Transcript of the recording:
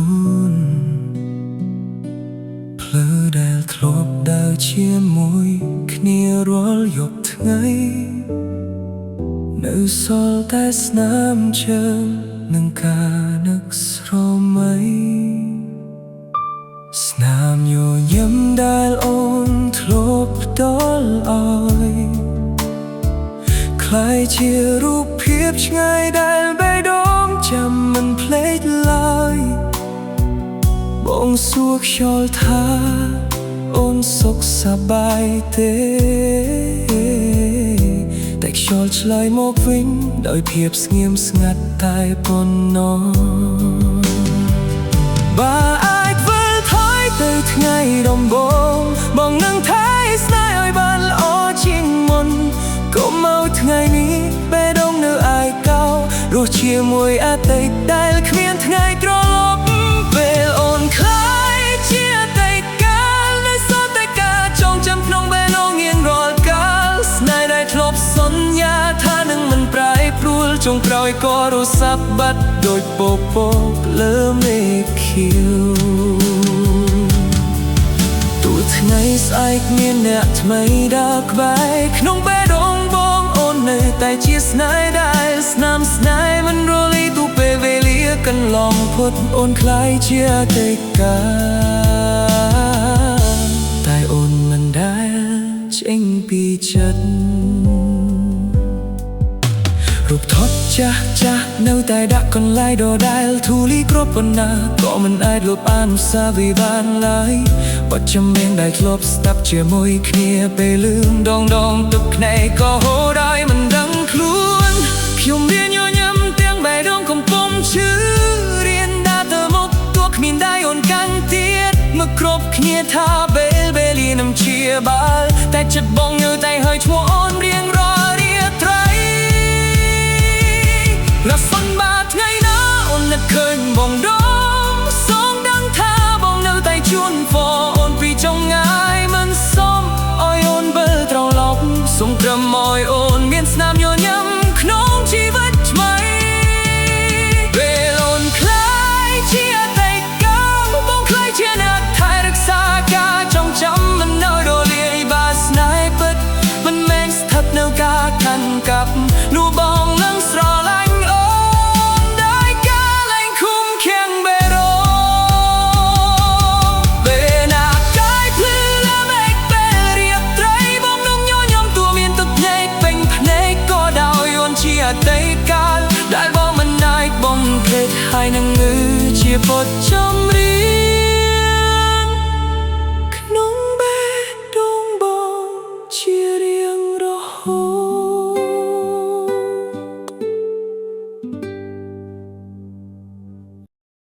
ខ្លួនភ្លើដែលធ្លាប់ដើរជាមួយគ្នារាល់យប់ថ្ងៃនៅសល់តែស្នាមជើងនិងការនឹកស្រមៃស្នាមញញឹមដែលអូនធ្លាប់ផ្ដល់ឲ្យคล้ายជារូបភាពឆ្ងាយដែលបេះដូងចាំមិនភ្លេចឡើយបងសួរខ្យល់ថាអូនសុខសប្បាយទេតែខ្យល់ឆ្លើយមកវិញដោយភាពស្ងៀមស្ងាត់តែប៉ុណ្ណោះបើអាចវិលថយទៅថ្ងៃដំបូងបងនឹងថែស្នេហ៍ឲ្យបានល្អជាងមុនកុំមកថ្ងៃនេះបេះដូងនៅឯកោរស់ជាមួយអតីតដែលគ្មានថ្ងៃត្រឡប់ពេលអូនខ្លាយជាអតីតកាលនៅសល់តែការចងចាំក្នុងបេះដូងរៀងរាល់កាលស្នេហ៍ដែលធ្លាប់សន្យាថានឹងមិនប្រែប្រួលចុងក្រោយក៏រសាប់បាត់ដូចពពកលើមេឃខៀវទូថ្ងៃស្អែកមានអ្នកថ្មីដើរក្បែរក្នុងបេះដូងបងអូននៅតែជាស្នេហ៍ដែលស្នាមស្នេហ៍មិនរលាយទូពេលវេលាកន្លងផុតអូនคล้ายជាអតីតកាលតែអូនមិនដែលចេញពីចិត្តរូបថតចាស់នៅតែដាក់កន្លែងដដែលធូលីគ្រប់ប៉ុណ្ណាក៏មិនអាចលុបអនុស្សាវរីយ៍បានឡើយបទចម្រៀងដែលធ្លាប់ស្ដាប់ជាមួយគ្នាពេលលឺដងទឹកភ្នែកក៏ហូរដោយមិនដឹងខ្លួនខ្ញុំរៀនញញឹមទាំងបេះដូងកំពុងឈឺរៀនដើរទៅមុខទោះគ្មានដៃអូនកាន់ទៀតមកគ្រប់គ្នាថាពេលវេលានឹងជាបាលតែចិត្តបងនៅតែហើយឈ្មោះអូនរៀងរាល់រាត្រីរស័នបាថ្ងៃណាអូននឹកឃើញបងដងសងដឹងថាបងនៅតែជួនហ្វអូនពីចុងងាយមិនសុំឲ្យអូនវិលត្រឡប់សូមត្រឹមឲ្យអូនមានស្នាមញញឹមក្នុងជីវិតថ្មីពេលអូនคล้ายជាអតីតកាលបងคล้ายជាអ្នកថែរក្សាការចងចាំមិននៅរលាយបាស្នេហ៍ពិតមិនមែនស្ថិតនៅការកាន់កាប់នោះបងនឹងស្រឡាញ់ហើយនឹងងឺជាពុតច